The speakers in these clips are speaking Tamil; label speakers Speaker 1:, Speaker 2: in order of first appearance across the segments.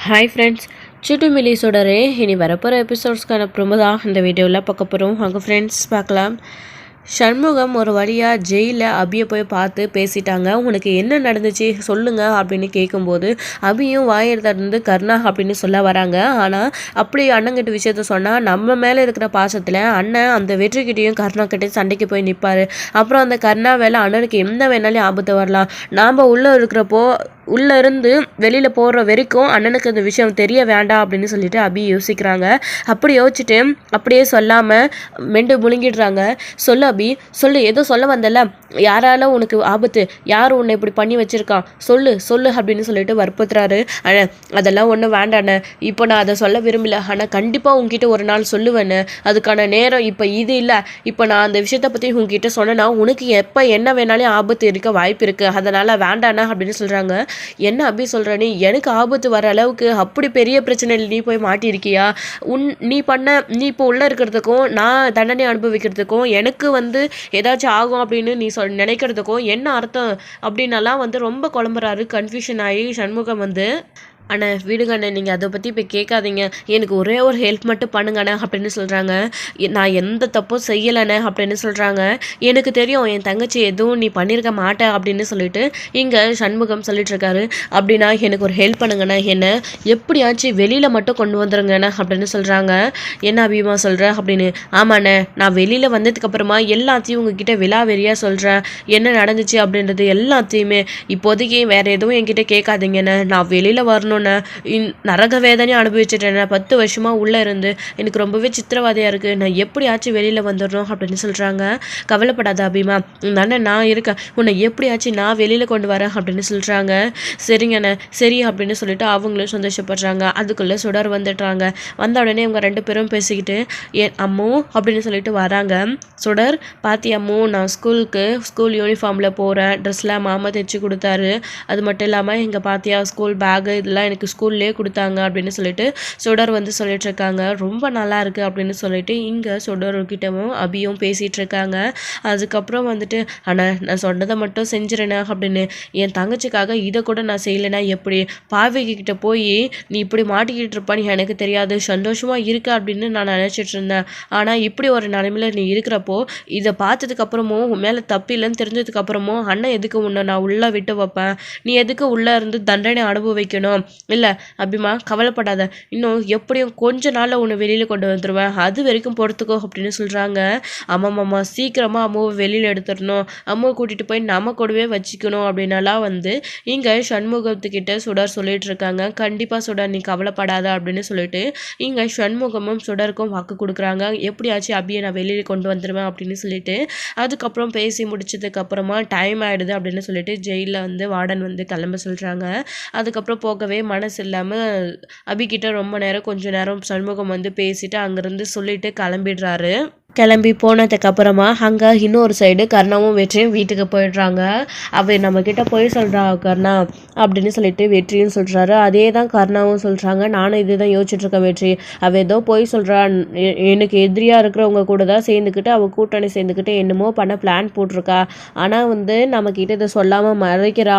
Speaker 1: ஹாய் ஃப்ரெண்ட்ஸ், சுட்டு மில்லி தொடரே இனி வரப்போகிற எபிசோட்ஸ்க்கான ப்ரோமோ தான் இந்த வீடியோவில் பார்க்க போகிறோம். வாங்க ஃப்ரெண்ட்ஸ் பார்க்கலாம். சண்முகம் ஒரு வழியாக ஜெயிலில் அபியை போய் பார்த்து பேசிட்டாங்க. உனக்கு என்ன நடந்துச்சு சொல்லுங்க அப்படின்னு கேட்கும்போது அபியும் வாயை திறந்து கர்ணா அப்படின்னு சொல்ல வராங்க. ஆனால் அப்படி அண்ணங்கிட்ட விஷயத்த சொன்னால் நம்ம மேலே இருக்கிற பாசத்தில் அண்ணன் அந்த வெற்றிக்கிட்டையும் கர்ணா கிட்டே சண்டைக்கு போய் நிற்பார். அப்புறம் அந்த கர்ணா வேலை அண்ணனுக்கு என்ன வேணாலும் ஆபத்து வரலாம். நாம் உள்ளே இருக்கிறப்போ உள்ளே இருந்து வெளியில் போகிற வரைக்கும் அண்ணனுக்கு அந்த விஷயம் தெரிய வேண்டாம் அப்படின்னு சொல்லிட்டு அபி யோசிக்கிறாங்க. அப்படி யோசிச்சுட்டு அப்படியே சொல்லாமல் மெண்டு முழுங்கிடுறாங்க. சொல்லு அபி, சொல்லு, ஏதோ சொல்ல வந்தல, யாரால உனக்கு ஆபத்து, யார் உன்னை இப்படி பண்ணி வச்சிருக்கான், சொல்லு சொல்லு அப்படின்னு சொல்லிட்டு வற்புறுத்துறாரு. அண்ணா அதெல்லாம் ஒன்றும் வேண்டாண்ணே, இப்போ நான் அதை சொல்ல விரும்பல, ஆனால் கண்டிப்பாக உங்ககிட்ட ஒரு நாள் சொல்லுவேன்னு, அதுக்கான நேரம் இப்போ இது இல்லை. இப்போ நான் அந்த விஷயத்தை பற்றி உங்ககிட்ட சொன்னேன்னா உனக்கு எப்போ என்ன வேணாலும் ஆபத்து இருக்க வாய்ப்பு இருக்குது, அதனால் வேண்டாண்ணா அப்படின்னு சொல்கிறாங்க. என்ன அபி சொல்கிற, நீ எனக்கு ஆபத்து வர அளவுக்கு அப்படி பெரிய பிரச்சனையில் நீ போய் மாட்டியிருக்கியா? நீ இப்போ உள்ளே இருக்கிறதுக்கும் நான் தண்டனை அனுபவிக்கிறதுக்கும் எனக்கு ஏதாச்சும் ஆகும் அப்படின்னு நீ நினைக்கிறதுக்கும் என்ன அர்த்தம் அப்படின்னலாம் ரொம்ப குழம்புறாரு. கன்ஃபியூஷன் ஆகி சண்முகம் அண்ணே விடுங்கண்ணே, நீங்கள் அதை பற்றி இப்போ கேட்காதீங்க, எனக்கு ஒரே ஒரு ஹெல்ப் மட்டும் பண்ணுங்கண்ணே அப்படின்னு சொல்கிறாங்க. நான் எந்த தப்பும் செய்யலைண்ணே அப்படின்னு சொல்கிறாங்க. எனக்கு தெரியும் என் தங்கச்சி எதுவும் நீ பண்ணியிருக்க மாட்டே அப்படின்னு சொல்லிட்டு இங்கே சண்முகம் சொல்லிட்டுருக்காரு. அப்படின்னா எனக்கு ஒரு ஹெல்ப் பண்ணுங்கண்ணே, என்ன எப்படியாச்சும் வெளியில் மட்டும் கொண்டு வந்துருங்கண்ணே அப்படின்னு சொல்கிறாங்க. என்ன அபிமா சொல்கிற அப்படின்னு. ஆமாண்ணே, நான் வெளியில் வந்ததுக்கப்புறமா எல்லாத்தையும் உங்ககிட்ட விலாவெறியாக சொல்கிறேன், என்ன நடந்துச்சு அப்படின்றது எல்லாத்தையுமே. இப்போதைக்கு வேறு எதுவும் என்கிட்ட கேட்காதீங்கண்ணே, நான் வெளியில் வரணும், நரக வேதனையும் அனுபவிச்சுட்டேன், 10 வருஷமாக உள்ளே இருந்து எனக்கு ரொம்பவே சித்திரவாதையாக இருக்குது, நான் எப்படியாச்சும் வெளியில் வந்துடணும் அப்படின்னு சொல்கிறாங்க. கவலைப்படாத அபிமா, தானே நான் இருக்கேன், உன்னை எப்படியாச்சும் நான் வெளியில் கொண்டு வரேன் அப்படின்னு சொல்கிறாங்க. சரிங்கண்ணே சரி அப்படின்னு சொல்லிட்டு அவங்களும் சந்தோஷப்படுறாங்க. அதுக்குள்ளே சுடர் வந்துடுறாங்க. வந்த உடனே இவங்க 2 பேரும் பேசிக்கிட்டு ஏன் அம்மு அப்படின்னு சொல்லிட்டு வராங்க. சுடர் பாத்தி அம்மு, நான் ஸ்கூல் யூனிஃபார்மில் போகிறேன், ட்ரெஸ்லாம் மாமா தைச்சி கொடுத்தாரு, அது மட்டும் இல்லாமல் இங்கே பாத்தியா ஸ்கூல் பேகு இதெல்லாம் எனக்கு ஸ்கூல்லேயே கொடுத்தாங்க அப்படின்னு சொல்லிட்டு சுடர் சொல்லிட்டு இருக்காங்க. ரொம்ப நல்லா இருக்குது அப்படின்னு சொல்லிட்டு இங்கே சுடர்கிட்டவும் அபியும் பேசிகிட்டு இருக்காங்க. அதுக்கப்புறம் ஆனால் நான் சொன்னதை மட்டும் செஞ்சிடனே அப்படின்னு, என் தங்கச்சிக்காக இதை கூட நான் செய்யலைன்னா எப்படி, பாவிக்கிட்ட போய் நீ இப்படி மாட்டிக்கிட்டு இருப்பான்னு எனக்கு தெரியாது, சந்தோஷமாக இருக்க அப்படின்னு நான் நினச்சிட்டு இருந்தேன். ஆனால் இப்படி ஒரு நிலைமையில் நீ இருக்கிறப்போ இதை பார்த்ததுக்கப்புறமும் உன் மேலே தப்பு இல்லைன்னு தெரிஞ்சதுக்கப்புறமும் அண்ணன் எதுக்கு உன்னை நான் உள்ளே விட்டு வைப்பேன், நீ எதுக்கு உள்ளே இருந்து தண்டனை அனுபவிக்கணும், இல்லை அபிமா கவலைப்படாத, இன்னும் எப்படியும் கொஞ்ச நாளில் உன்னை வெளியில் கொண்டு வந்துடுவேன், அது வரைக்கும் பொறுத்துக்கோ அப்படின்னு சொல்கிறாங்க. ஆமாம்மாம்மா சீக்கிரமாக அம்மாவை வெளியில் எடுத்துடணும், அம்மாவை கூட்டிகிட்டு போய் நம்ம கூடவே வச்சுக்கணும் அப்படின்னலாம் இங்கே சண்முகத்துக்கிட்ட சுடர் சொல்லிட்டு இருக்காங்க. கண்டிப்பாக சுடர் நீ கவலைப்படாத அப்படின்னு சொல்லிட்டு இங்கே சண்முகமும் சுடருக்கும் வாக்கு கொடுக்குறாங்க. எப்படியாச்சும் அபியை நான் வெளியில் கொண்டு வந்துடுவேன் அப்படின்னு சொல்லிட்டு அதுக்கப்புறம் பேசி முடிச்சதுக்கப்புறமா டைம் ஆகிடுது அப்படின்னு சொல்லிட்டு ஜெயிலில் வார்டன் கிளம்ப சொல்கிறாங்க. அதுக்கப்புறம் போகவே மனசு இல்லாமல் அபிகிட்ட ரொம்ப நேரம் கொஞ்ச நேரம் சண்முகம் பேசிட்டு அங்கேருந்து சொல்லிட்டு கிளம்பிடுறாரு. கிளம்பி போனதுக்கப்புறமா அங்கே இன்னொரு சைடு கர்ணாவும் வெற்றியும் வீட்டுக்கு போயிடுறாங்க. அவள் நம்மக்கிட்ட போய் சொல்கிறா கர்ணா அப்படின்னு சொல்லிட்டு வெற்றியும் சொல்கிறாரு. அதே தான் கர்ணாவும் சொல்கிறாங்க. நானும் இது தான் யோசிச்சுட்ருக்கேன் வெற்றி, அவள் ஏதோ போய் சொல்கிறா, எனக்கு எதிரியாக இருக்கிறவங்க கூட தான் சேர்ந்துக்கிட்டு அவள் கூட்டணி சேர்ந்துக்கிட்டு என்னமோ பண்ண பிளான் போட்டிருக்கா, ஆனால் நம்மக்கிட்ட இதை சொல்லாமல் மறைக்கிறா,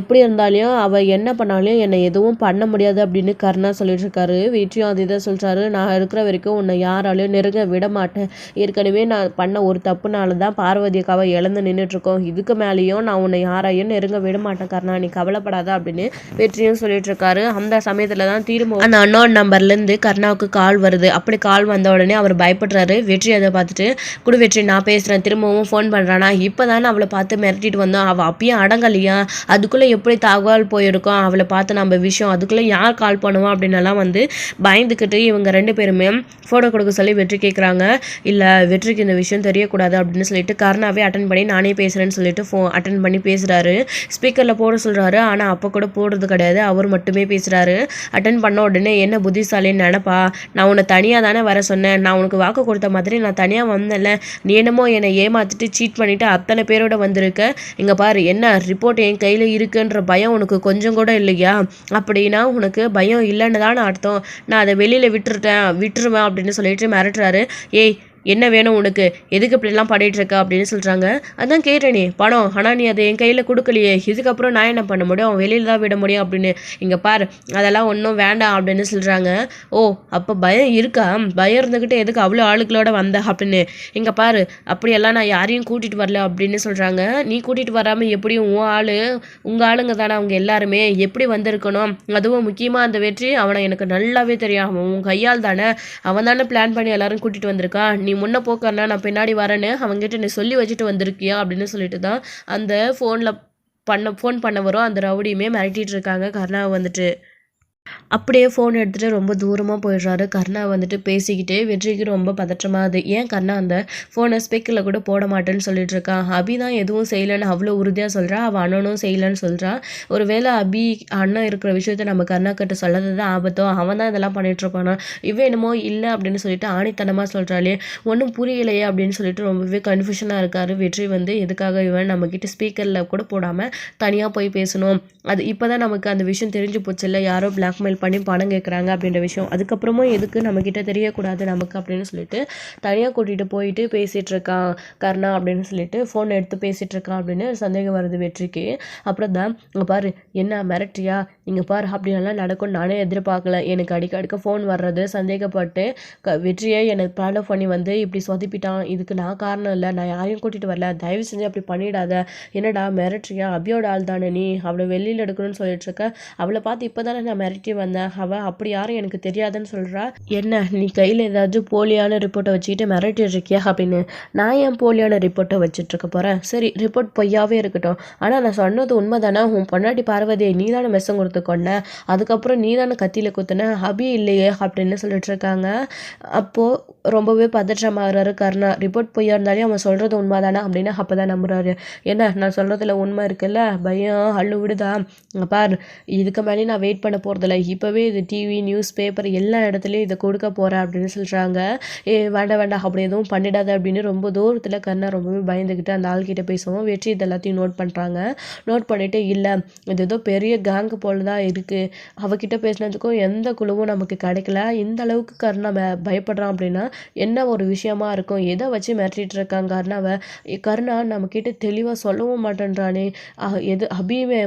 Speaker 1: எப்படி இருந்தாலும் அவள் என்ன பண்ணாலும் என்னை எதுவும் பண்ண முடியாது அப்படின்னு கர்ணா சொல்லிட்டுருக்காரு. வெற்றியும் அதே தான் சொல்கிறாரு. நான் இருக்கிற வரைக்கும் உன்னை யாராலையும் நெருங்க விட மாட்டேன், ஏற்கனவே நான் பண்ண ஒரு தப்புனால தான் பார்வதி அக்காவை இழந்து நின்றுட்டுருக்கோம், இதுக்கு மேலேயும் நான் உன்னை யாரையும் நெருங்க விட மாட்டேன் கர்ணா, நீ கவலைப்படாத அப்படின்னு வெற்றியும் சொல்லிட்டு இருக்காரு. அந்த சமயத்தில் தான் திரும்ப அந்த அன்னோன் நம்பர்லேருந்து கர்ணாவுக்கு கால் வருது. அப்படி கால் வந்த உடனே அவர் பயப்படுறாரு. வெற்றி அதை பார்த்துட்டு குடு வெற்றி நான் பேசுகிறேன், திரும்பவும் ஃபோன் பண்ணுறானா, இப்போ தானே அவளை பார்த்து மிரட்டிட்டு வந்தோம், அவள் அப்பயும் அடங்கலையா, அதுக்குள்ளே எப்படி தகவல் போயிருக்கோம், அவளை பார்த்து நம்ம விஷயம், அதுக்குள்ளே யார் கால் பண்ணுவோம் அப்படின்னலாம் பயந்துக்கிட்டு இவங்க 2 பேருமே ஃபோட்டோ கொடுக்க சொல்லி வெற்றி கேட்குறாங்க. இல்லை வெற்றிக்கு இந்த விஷயம் தெரியக்கூடாது அப்படின்னு சொல்லிட்டு கர்ணாவே அட்டன் பண்ணி நானே பேசுகிறேன்னு சொல்லிட்டு அட்டன் பண்ணி பேசுகிறாரு. ஸ்பீக்கரில் போட சொல்கிறாரு. ஆனால் அப்போ கூட போடுறது கிடையாது, அவர் மட்டுமே பேசுகிறாரு. அட்டன் பண்ண உடனே என்ன புத்திசாலின்னு நினப்பா, நான் உன்னை தனியாக தானே வர சொன்னேன், நான் உனக்கு வாக்கு கொடுத்த மாதிரி நான் தனியாக வந்தேன்ல, நீ என்னமோ என்னை ஏமாற்றிட்டு சீட் பண்ணிவிட்டு அத்தனை பேரோட வந்திருக்க, இங்கே பாரு என்ன ரிப்போர்ட் என் கையில் இருக்குன்ற பயம் உனக்கு கொஞ்சம் கூட இல்லையா, அப்படின்னா உனக்கு பயம் இல்லைன்னு தானே அர்த்தம், நான் அதை வெளியில் விட்டுருவேன் அப்படின்னு சொல்லிட்டு மிரட்டுறாரு. ஏய் என்ன வேணும் உனக்கு, எதுக்கு இப்படிலாம் பண்ணிட்டு இருக்க அப்படின்னு சொல்கிறாங்க. அதான் கேட்டேனே பணம், ஆனால் நீ அதை என் கையில் கொடுக்கலையே, இதுக்கப்புறம் நான் என்ன பண்ண முடியும், வெளியில் தான் விட முடியும் அப்படின்னு. இங்கே பார் அதெல்லாம் ஒன்றும் வேண்டாம் அப்படின்னு சொல்கிறாங்க. ஓ அப்போ பயம் இருக்கா, பயம் இருந்துக்கிட்டு எதுக்கு அவ்வளோ ஆளுகளோட வந்த அப்படின்னு. இங்கே பாரு அப்படியெல்லாம் நான் யாரையும் கூட்டிகிட்டு வரல அப்படின்னு சொல்கிறாங்க. நீ கூட்டிகிட்டு வராமல் எப்படியும் உங்கள் ஆளுங்க தானே அவங்க எல்லாருமே, எப்படி வந்திருக்கணும், அதுவும் முக்கியமாக அந்த வெற்றி அவனை எனக்கு நல்லாவே தெரியும், அவன் உன் கையால் தானே, அவன் தானே பிளான் பண்ணி எல்லாரும் கூட்டிகிட்டு வந்திருக்கான், நீ முன்ன போக்கறனா நான் பின்னாடி வரேன்னு அவங்ககிட்ட நீ சொல்லி வச்சுட்டு வந்திருக்கியா அப்படின்னு சொல்லிட்டு தான் அந்த ஃபோன் பண்ண வரும் அந்த ரவுடியுமே மிரட்டிட்டு இருக்காங்க கருணாவை வந்துட்டு. அப்படியே ஃபோன் எடுத்துகிட்டு ரொம்ப தூரமாக போயிடுறாரு. கர்ணா வந்துட்டு பேசிக்கிட்டே வெற்றிக்கு ரொம்ப பதற்றமாகுது. ஏன் கர்ணா அந்த ஃபோனை ஸ்பீக்கரில் கூட போட மாட்டேன்னு சொல்லிட்டு இருக்கான். அபி தான் எதுவும் செய்யலைன்னு அவ்வளோ உறுதியாக சொல்கிறா, அவள் அண்ணனும் செய்யலைன்னு சொல்கிறா. ஒருவேளை அபி அண்ணன் இருக்கிற விஷயத்த நம்ம கர்ணா கிட்ட சொல்லது தான் ஆபத்தோ, அவன் தான் இதெல்லாம் பண்ணிகிட்ருப்பானா, இவன் என்னமோ இல்லை அப்படின்னு சொல்லிட்டு ஆணித்தனமாக சொல்கிறாளே, ஒன்றும் புரியலையே அப்படின்னு சொல்லிட்டு ரொம்பவே கன்ஃபியூஷனாக இருக்கார் வெற்றி. வந்து எதுக்காக இவன் நம்மக்கிட்ட ஸ்பீக்கரில் கூட போடாமல் தனியாக போய் பேசணும், அது இப்போ தான் நமக்கு அந்த விஷயம் தெரிஞ்சு போச்சு இல்லை, யாரோ பிளாக்மெயில் பண்ணி பணம் கேட்குறாங்க அப்படின்ற விஷயம், அதுக்கப்புறமும் எதுக்கு நம்மக்கிட்ட தெரியக்கூடாது நமக்கு அப்படின்னு சொல்லிட்டு தனியாக கூட்டிகிட்டு போயிட்டு பேசிகிட்டு இருக்கான் கர்ணா அப்படின்னு சொல்லிட்டு ஃபோன் எடுத்து பேசிகிட்டு இருக்கான் அப்படின்னு சந்தேகம் வருது வெற்றிக்கு. அப்புறம் தான் இங்கே பாரு என்ன மிரட்டியா, இங்கே பாரு அப்படின்லாம் நடக்கும் நானே எதிர்பார்க்கல, எனக்கு அடிக்க ஃபோன் வர்றது சந்தேகப்பட்டு வெற்றியை எனக்கு ஃபாலோ பண்ணி வந்து இப்படி சொதப்பிட்டான், இதுக்கு நான் காரணம் இல்லை, நான் யாரையும் கூட்டிகிட்டு வரல, தயவு செஞ்சு அப்படி பண்ணிடாத, என்னடா மிரட்டியா, அபியோட ஆள் தானே நீ, அவளை வெளியில் எடுக்கணும்னு சொல்லிட்டு இருக்க, அவளை பார்த்து இப்போ தானே நான் மிரட்டி வந்தேன், அவள் அப்படி யாரும் எனக்கு தெரியாதுன்னு சொல்கிறா, என்ன நீ கையில் ஏதாச்சும் போலியான ரிப்போர்ட்டை வச்சுக்கிட்டு மிரட்டிட்டு இருக்கியா அப்படின்னு. நான் ஏன் போலியான ரிப்போர்ட்டை வச்சுட்டு இருக்க போகிறேன், சரி ரிப்போர்ட் பொய்யாவே இருக்கட்டும், ஆனால் நான் சொன்னது உண்மை தானே, உன் பொன்னாட்டி பார்வதியை நீ தானே மெஸ்ஸம் கொடுத்து கொண்டேன், அதுக்கப்புறம் நீ தானே கத்தியில் குத்துன, அபி இல்லையே அப்படின்னு சொல்லிட்டு இருக்காங்க. அப்போது ரொம்பவே பதற்றமாகறாரு கர்ணா. ரிப்போர்ட் பொய்யா இருந்தாலே அவன் சொல்கிறது உண்மை தானே அப்படின்னு அப்போ தான் நம்புறாரு. என்ன நான் சொல்கிறதுல உண்மை இருக்குல்ல, பயம் அள்ளு விடுதா, பார் இதுக்கு மேலே நான் வெயிட் பண்ண போகிறதில்ல, இப்போவே இது டிவி நியூஸ் பேப்பர் எல்லா இடத்துலையும் இதை கொடுக்க போகிறேன் அப்படின்னு சொல்கிறாங்க. வேண்டாம் அப்படி எதுவும் பண்ணிடாத அப்படின்னு ரொம்ப தூரத்தில் கர்ணா ரொம்பவே பயந்துக்கிட்டு அந்த ஆள்கிட்ட பேசுவோம். வெற்றி இது எல்லாத்தையும் நோட் பண்ணுறாங்க. நோட் பண்ணிவிட்டு இல்லை இது ஏதோ பெரிய கேங்கு போல தான் இருக்குது, அவகிட்ட பேசினதுக்கும் எந்த குழுவும் நமக்கு கிடைக்கல, இந்த அளவுக்கு கர்ணா பயப்படுறான் அப்படின்னா என்ன ஒரு விஷயமா இருக்கும், எதை வச்சு மிரட்டிட்டு இருக்காங்க கர்ணாவை, கர்ணா நம்மக்கிட்ட தெளிவாக சொல்லவும் மாட்டேன்றானே, எது அபிமே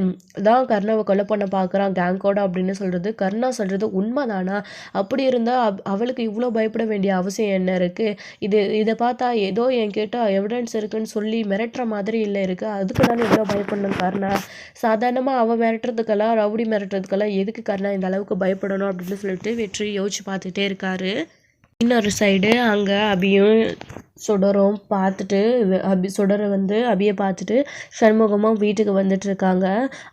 Speaker 1: தான் கர்ணாவை கொலை பண்ண பார்க்குறான் கேங்கோட அப்படின்னு சொல்கிறது, கர்ணா சொல்கிறது உண்மைதானா, அப்படி இருந்தால் அவளுக்கு இவ்வளோ பயப்பட வேண்டிய அவசியம் என்ன இருக்குது, இதை பார்த்தா ஏதோ என்கிட்ட எவிடன்ஸ் இருக்குன்னு சொல்லி மிரட்டுற மாதிரி இல்லை இருக்குது, அதுக்கு தானே இவ்வளோ பயப்படணும் கர்ணா, சாதாரணமாக அவள் மிரட்டுறதுக்கெல்லாம் ரவுடி மிரட்டுறதுக்கெல்லாம் எதுக்கு கர்ணா இந்த அளவுக்கு பயப்படணும் அப்படின்னு சொல்லிட்டு வெற்றி யோசிச்சு பார்த்துட்டே இருக்காரு. இன்னொரு சைடு அங்கே அபியும் சுடரும் பார்த்துட்டு சுடரை வந்து அபியை பார்த்துட்டு சண்முகமும் வீட்டுக்கு வந்துட்டுருக்காங்க.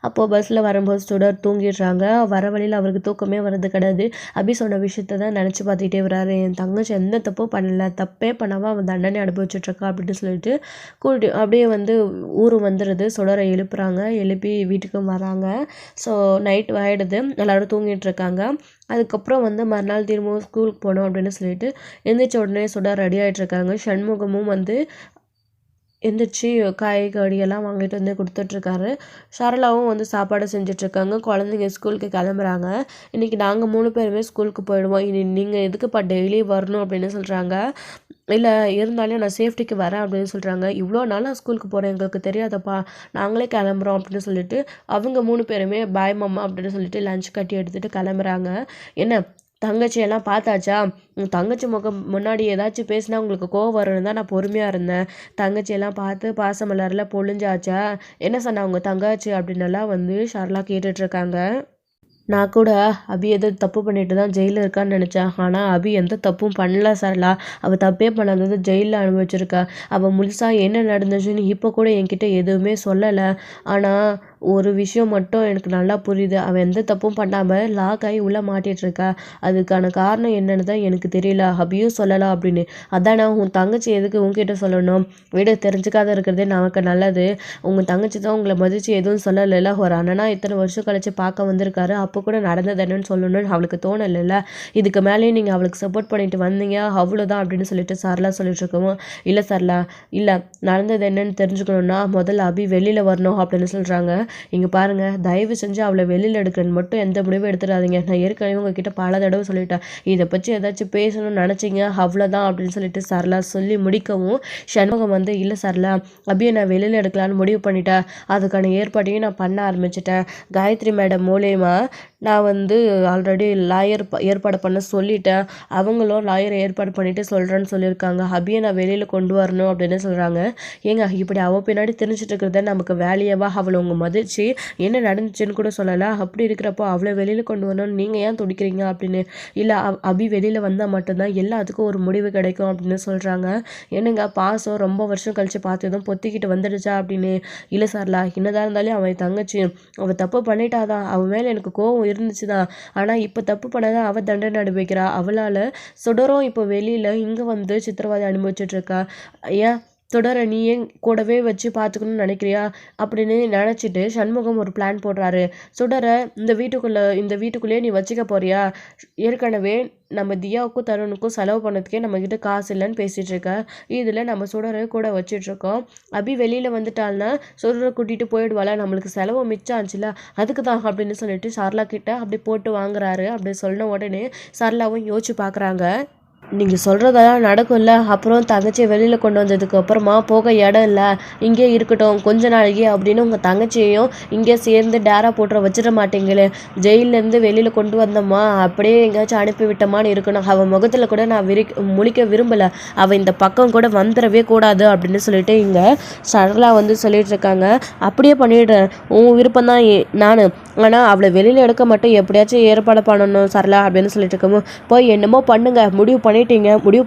Speaker 1: அப்போது பஸ்ஸில் வரும்போது சுடர் தூங்கிடுறாங்க. வர வழியில் அவருக்கு தூக்கமே வர்றது கிடையாது. அபி சொன்ன விஷயத்த தான் நினச்சி பார்த்துக்கிட்டே வர்றாரு. என் தங்கச்சி எந்த தப்பும் பண்ணலை, தப்பே பண்ணாமல் அவன் தண்டனை அனுபவிச்சுட்ருக்கா அப்படின்னு சொல்லிட்டு அப்படியே வந்து ஊர் வந்துடுது. சுடரை எழுப்புறாங்க, எழுப்பி வீட்டுக்கும் வராங்க. ஸோ நைட் ஆகிடுது, எல்லோரும் தூங்கிட்டு இருக்காங்க. அதுக்கப்புறம் வந்து மறுநாள் திரும்பவும் ஸ்கூலுக்கு போகணும் அப்படின்னு சொல்லிட்டு எந்திரிச்ச உடனே சுடர் ரெடி ஆகிட்ருக்காங்க. சண்முகமும் வந்து எந்திரிச்சு காய்கறியெல்லாம் வாங்கிட்டு வந்து கொடுத்துட்ருக்காரு. சரளாவும் வந்து சாப்பாடு செஞ்சிட்ருக்காங்க. குழந்தைங்க ஸ்கூலுக்கு கிளம்புறாங்க. இன்றைக்கி நாங்கள் 3 பேருமே ஸ்கூலுக்கு போயிடுவோம், இனி நீங்கள் எதுக்குப்பா டெய்லி வரணும் அப்படின்னு சொல்கிறாங்க. இல்லை இருந்தாலும் நான் சேஃப்டிக்கு வரேன் அப்படின்னு சொல்கிறாங்க. இவ்வளோ நாள் நான் ஸ்கூலுக்கு போகிறேன், எங்களுக்கு தெரியாதப்பா, நாங்களே கிளம்புறோம் அப்படின்னு சொல்லிட்டு அவங்க 3 பேருமே பாய் மாமா அப்படின்னு சொல்லிட்டு லஞ்ச் கட்டி எடுத்துகிட்டு கிளம்புறாங்க. என்ன தங்கச்சியெல்லாம் பார்த்தாச்சா, தங்கச்சி முகம் முன்னாடி ஏதாச்சும் பேசினா உங்களுக்கு கோவம் வரும்னு தான் நான் பொறுமையாக இருந்தேன், தங்கச்சியெல்லாம் பார்த்து பாசமலரில் பொழிஞ்சாச்சா, என்ன சொன்னா உங்கள் தங்கச்சி அப்படின்னெல்லாம் வந்து சரளா கேட்டுட்ருக்காங்க. நான் கூட அபி எதோ தப்பு பண்ணிட்டு தான் ஜெயிலில் இருக்கான்னு நினச்சேன், ஆனால் அபி எந்த தப்பும் பண்ணல சரளா, அவள் தப்பே பண்ணாதது ஜெயிலில் அனுபவிச்சிருக்கா, அவள் முழுசாக என்ன நடந்துச்சுன்னு இப்போ கூட என்கிட்ட எதுவுமே சொல்லலை, ஆனால் ஒரு விஷயம் மட்டும் எனக்கு நல்லா புரியுது, அவன் எந்த தப்பும் பண்ணாமல் லாக் ஆகி உள்ளே மாட்டிகிட்ருக்கா, அதுக்கான காரணம் என்னன்னு தான் எனக்கு தெரியல, அபியும் சொல்லலாம் அப்படின்னு. அதானே உன் தங்கச்சி எதுக்கு உங்ககிட்ட சொல்லணும், வீடு தெரிஞ்சுக்காத இருக்கிறதே நமக்கு நல்லது, உங்கள் தங்கச்சி தான் உங்களை மதித்து எதுவும் சொல்லலைல்ல, ஒரு அண்ணனா இத்தனை வருஷம் கழிச்சு பார்க்க வந்திருக்காரு, அப்போ அப்போ கூட நடந்தது என்னன்னு சொல்லணும்னு அவளுக்கு தோணலைல்ல. இதுக்கு மேலேயும் நீங்கள் அவளுக்கு சப்போர்ட் பண்ணிட்டு வந்தீங்க அவ்வளோதான் அப்படின்னு சொல்லிட்டு சரளா சொல்லிட்டு இருக்கவும், இல்லை சரளா, இல்லை நடந்தது என்னன்னு தெரிஞ்சுக்கணுன்னா முதல்ல அபி வெளியில் வரணும் அப்படின்னு சொல்கிறாங்க. இங்கே பாருங்கள், தயவு செஞ்சு அவளை வெளியில் எடுக்கிறேன்னு மட்டும் எந்த முடிவும் எடுத்துடாதீங்க. நான் ஏற்கனவே உங்ககிட்ட பல தடவை சொல்லிட்டேன். இதை பற்றி ஏதாச்சும் பேசணும்னு நினச்சிங்க அவ்வளோதான் அப்படின்னு சொல்லிட்டு சரளா சொல்லி முடிக்கவும், சண்முகம் வந்து இல்லை சரளா, அபியை நான் வெளியில் எடுக்கலான்னு முடிவு பண்ணிட்டேன். அதுக்கான ஏற்பாட்டையும் நான் பண்ண ஆரம்பிச்சிட்டேன். காயத்ரி மேடம் மூலயமா நான் வந்து ஆல்ரெடி லாயர் ஏற்பாடு பண்ண சொல்லிட்டேன். அவங்களும் லாயரை ஏற்பாடு பண்ணிவிட்டு சொல்கிறேன்னு சொல்லியிருக்காங்க. அபியை நான் வெளியில் கொண்டு வரணும் அப்படின்னு சொல்கிறாங்க. ஏங்க இப்படி அவள் பின்னாடி தெரிஞ்சிட்டு இருக்கிறத நமக்கு வேலையவா? அவளை உங்கள் மதிச்சு என்ன நடந்துச்சுன்னு கூட சொல்லலை. அப்படி இருக்கிறப்போ அவளை வெளியில் கொண்டு வரணும்னு நீங்கள் ஏன் துடிக்கிறீங்க அப்படின்னு. இல்லை அபி வெளியில் வந்தால் மட்டும்தான் எல்லாத்துக்கும் ஒரு முடிவு கிடைக்கும் அப்படின்னு சொல்கிறாங்க. என்னங்க பாசம் ரொம்ப வருஷம் கழித்து பார்த்ததும் பொத்திக்கிட்டு வந்துடுச்சா அப்படின்னு. இல்லை சார்லா, என்னதான் இருந்தாலும் அவன் தங்கச்சி, அவள் தப்பு பண்ணிட்டாதான். அவன் மேலே எனக்கு கோவம் இருந்துச்சு தான். ஆனால் இப்போ தப்பு பண்ணதான் அவள் தண்டனை அனுபவிக்கிறா. அவளால் சுடரும் இப்போ வெளியில் இங்கே வந்து சித்திரவதை அனுபவிச்சுட்ருக்கா. ஏன் தொடர நீ ஏன் கூடவே வச்சு பார்த்துக்கணும்னு நினைக்கிறியா அப்படின்னு நினச்சிட்டு சண்முகம் ஒரு பிளான் போடுறாரு. சுடரை இந்த வீட்டுக்குள்ளேயே நீ வச்சுக்க போறியா? ஏற்கனவே நம்ம தியாவுக்கும் தருணுக்கும் செலவு பண்ணதுக்கே நம்மக்கிட்ட காசு இல்லைன்னு பேசிகிட்டு இருக்க. இதில் நம்ம சுடரை கூட வச்சிட்ருக்கோம். அபி வெளியில் வந்துட்டாள்னா சுடரை கூட்டிகிட்டு போயிடுவாள, நம்மளுக்கு செலவு மிச்சம் ஆச்சுல, அதுக்கு தான் அப்படின்னு சொல்லிட்டு சரளா கிட்ட அப்படி போட்டு வாங்குறாரு. அப்படி சொன்ன உடனே சரளாவும் யோசிச்சு பார்க்குறாங்க. நீங்கள் சொல்கிறதெல்லாம் நடக்கும்ல. அப்புறம் தங்கச்சியை வெளியில் கொண்டு வந்ததுக்கு அப்புறமா போக இடம் இல்லை, இங்கே இருக்கட்டும் கொஞ்ச நாளைக்கு அப்படின்னு உங்கள் தங்கச்சியையும் இங்கே சேர்ந்து டேரா போட்டுற வச்சிட மாட்டீங்களே. ஜெயிலேருந்து வெளியில் கொண்டு வந்தோம்மா அப்படியே எங்கேயாச்சும் அனுப்பி விட்டோமான்னு இருக்கணும். அவள் முகத்தில் கூட நான் முழிக்க விரும்பலை. அவள் இந்த பக்கம் கூட வந்துடவே கூடாது அப்படின்னு சொல்லிட்டு இங்கே சரளா வந்து சொல்லிட்டு இருக்காங்க. அப்படியே பண்ணிடுறேன், உன் விருப்பம் தான் நான். ஆனால் அவளை வெளியில் எடுக்க மட்டும் எப்படியாச்சும் ஏற்பாடு பண்ணணும் சரளா அப்படின்னு சொல்லிட்டு இருக்கமோ. போய் என்னமோ பண்ணுங்க, முடிவு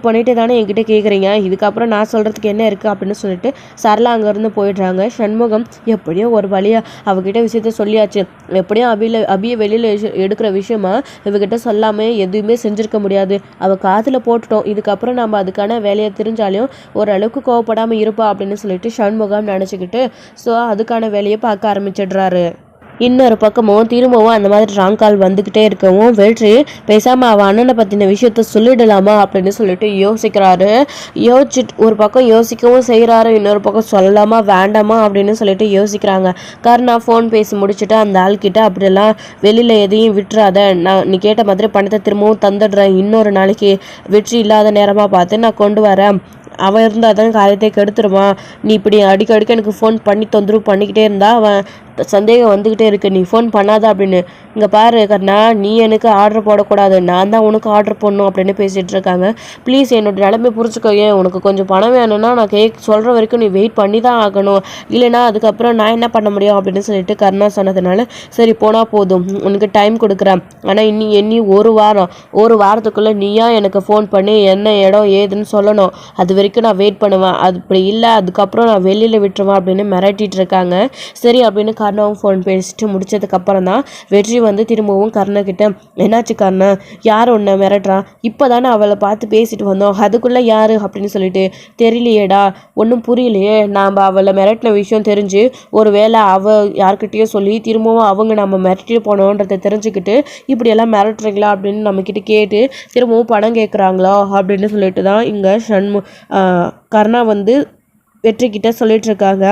Speaker 1: பண்ணிட்டு தானே என்கிட்ட கேட்குறீங்க. இதுக்கப்புறம் நான் சொல்கிறதுக்கு என்ன இருக்குது அப்படின்னு சொல்லிட்டு சரளா அங்கேருந்து போயிடுறாங்க. சண்முகம் எப்படியோ ஒரு வழியாக அவகிட்ட விஷயத்த சொல்லியாச்சு. எப்படியும் அபியை வெளியில் எடுக்கிற விஷயமா இவகிட்ட சொல்லாமல் எதுவுமே செஞ்சுருக்க முடியாது. அவள் காதில் போட்டுட்டோம். இதுக்கப்புறம் நம்ம அதுக்கான வேலையை தெரிஞ்சாலும் ஓரளவுக்கு கோவப்படாமல் இருப்பா அப்படின்னு சொல்லிட்டு சண்முகம் நினச்சிக்கிட்டு ஸோ அதுக்கான வேலையை பார்க்க ஆரம்பிச்சிடுறாரு. இன்னொரு பக்கமும் திரும்பவும் அந்த மாதிரி ராங் கால் வந்துக்கிட்டே இருக்கவும் வெற்றி பேசாமல் அவள் அண்ணனை பற்றின விஷயத்த சொல்லிடலாமா அப்படின்னு சொல்லிட்டு யோசிக்கிறாரு. யோசிச்சுட்டு ஒரு பக்கம் யோசிக்கவும் செய்கிறாரு, இன்னொரு பக்கம் சொல்லலாமா வேண்டாமா அப்படின்னு சொல்லிட்டு யோசிக்கிறாங்க. காரணம் ஃபோன் பேசி முடிச்சுட்டு அந்த ஆள்கிட்ட அப்படியெல்லாம் வெளியில் எதையும் விட்டுறாத, நான் நீ கேட்ட மாதிரி பணத்தை திரும்பவும் தந்துடுறேன், இன்னொரு நாளைக்கு வெற்றி இல்லாத நேரமாக பார்த்து நான் கொண்டு வரேன், அவன் இருந்தால் தான் காரியத்தை கெடுத்துருவான், நீ இப்படி அடிக்கடிக்க எனக்கு ஃபோன் பண்ணி தொந்தரவு பண்ணிக்கிட்டே இருந்தால் அவன் சந்தேகம் வந்துக்கிட்டே இருக்கு, நீ ஃபோன் பண்ணாத அப்படின்னு. இங்கே பாரு கண்ணா, நீ எனக்கு ஆர்டர் போடக்கூடாது, நான் தான் உனக்கு ஆர்டர் பண்ணணும் அப்படின்னு பேசிகிட்டு இருக்காங்க. ப்ளீஸ் என்னோட நிலைமை புரிஞ்சுக்கோ. ஏன் உனக்கு கொஞ்சம் பணம் வேணும்னா நான் சொல்கிற வரைக்கும் நீ வெயிட் பண்ணி தான் ஆகணும், இல்லைனா அதுக்கப்புறம் நான் என்ன பண்ண முடியும் அப்படின்னு சொல்லிட்டு கருணா சொன்னதுனால சரி போனால் போதும், உனக்கு டைம் கொடுக்குறேன், ஆனால் இன்னி ஒரு வாரத்துக்குள்ளே நீயா எனக்கு ஃபோன் பண்ணி என்ன இடம் ஏதுன்னு சொல்லணும், அது வரைக்கும் நான் வெயிட் பண்ணுவேன், அது இப்படி இல்லை அதுக்கப்புறம் நான் வெளியில் விட்டுருவேன் அப்படின்னு மிரட்டிட்டு இருக்காங்க. சரி அப்படின்னு கர்ணாவும் ஃபோன் பேசிட்டு முடிச்சதுக்கப்புறம் தான் வெற்றி வந்து திரும்பவும் கர்ணக்கிட்ட என்னாச்சு கர்ணா, யார் ஒன்று மிரட்டுறான், இப்போ தானே அவளை பார்த்து பேசிட்டு வந்தோம், அதுக்குள்ளே யார் அப்படின்னு சொல்லிட்டு தெரியலையேடா, ஒன்றும் புரியலையே, நாம் அவளை மிரட்டின விஷயம் தெரிஞ்சு ஒரு வேளை அவள் யார்கிட்டயோ சொல்லி திரும்பவும் அவங்க நம்ம மிரட்டிட்டு போனோன்றதை தெரிஞ்சுக்கிட்டு இப்படியெல்லாம் மிரட்டுறீங்களா அப்படின்னு நம்மக்கிட்ட கேட்டு திரும்பவும் பணம் கேட்குறாங்களா அப்படின்னு சொல்லிட்டு தான் இங்கே கர்ணா வந்து வெற்றிக்கிட்ட சொல்லிட்டு இருக்காங்க.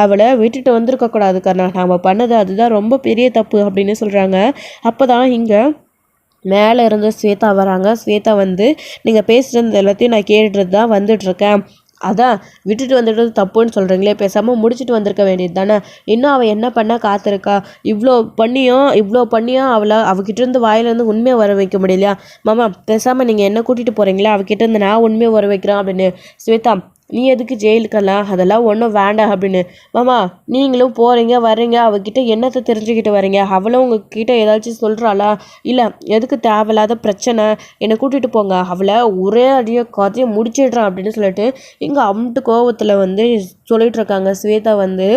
Speaker 1: அவளை விட்டுட்டு வந்திருக்கக்கூடாது கர்ணா, நாம் பண்ணது அதுதான் ரொம்ப பெரிய தப்பு அப்படின்னு சொல்கிறாங்க. அப்போ தான் இங்கே மேலே இருந்து ஸ்வேதா வராங்க. ஸ்வேதா வந்து நீங்கள் பேசுகிறது எல்லாத்தையும் நான் கேட்டுட்டு தான் வந்துட்டுருக்கேன், அதான் விட்டுட்டு வந்துடுறது தப்புன்னு சொல்கிறீங்களே, பேசாமல் முடிச்சுட்டு வந்திருக்க வேண்டியது தானே, இன்னும் அவள் என்ன பண்ண காத்திருக்கா, இவ்வளோ பண்ணியும் அவகிட்டேருந்து வாயிலேருந்து உண்மையை வர வைக்க முடியலையா, மாமா பேசாமல் நீங்கள் என்ன கூட்டிகிட்டு போகிறீங்களா, அவகிட்டேருந்து நான் உண்மையை வர வைக்கிறேன் அப்படின்னு. ஸ்வேதா நீ எதுக்கு ஜெயிலுக்கெல்லாம், அதெல்லாம் ஒன்றும் வேண்டாம் அப்படின்னு. மாமா நீங்களும் போகிறீங்க வர்றீங்க, அவகிட்ட என்னத்தை தெரிஞ்சுக்கிட்டு வரீங்க, அவளும் உங்ககிட்ட ஏதாச்சும் சொல்கிறாளா, இல்லை எதுக்கு தேவையில்லாத பிரச்சனை, என்னை கூட்டிகிட்டு போங்க, அவளை ஒரே அடியாக கதையை முடிச்சிடுறான் அப்படின்னு சொல்லிட்டு இங்கே அம்ட்டு கோவத்தில் வந்து சொல்லிட்டு இருக்காங்க. ஸ்வேதா வந்து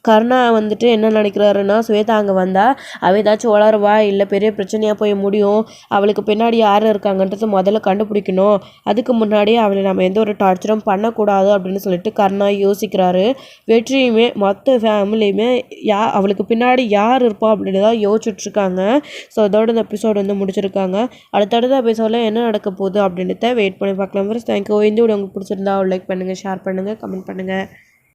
Speaker 1: கருணா வந்துட்டு என்ன நினைக்கிறாருன்னா, ஸ்வேதா அங்கே வந்தால் அவள் ஏதாச்சும் உளருவா, இல்லை பெரிய பிரச்சனையாக போய் முடியும், அவளுக்கு பின்னாடி யார் இருக்காங்கன்றது முதல்ல கண்டுபிடிக்கணும், அதுக்கு முன்னாடி அவளை நம்ம எந்த ஒரு டார்ச்சரும் பண்ணக்கூடாது அப்படின்னு சொல்லிட்டு கருணா யோசிக்கிறாரு. வெற்றியுமே மொத்த ஃபேமிலியுமே அவளுக்கு பின்னாடி யார் இருப்பா அப்படின்னு தான் யோசிச்சுட்ருக்காங்க. ஸோ அதோட இந்த எபிசோடு வந்து முடிச்சிருக்காங்க. அடுத்தடுத்த எபிசோடில் என்ன நடக்க போகுது அப்படின்றத வெயிட் பண்ணி பார்க்கலாம். தேங்க்யூ. இந்த வீடியோ உங்களுக்கு பிடிச்சிருந்தா லைக் பண்ணுங்கள், ஷேர் பண்ணுங்கள், கமெண்ட் பண்ணுங்கள்.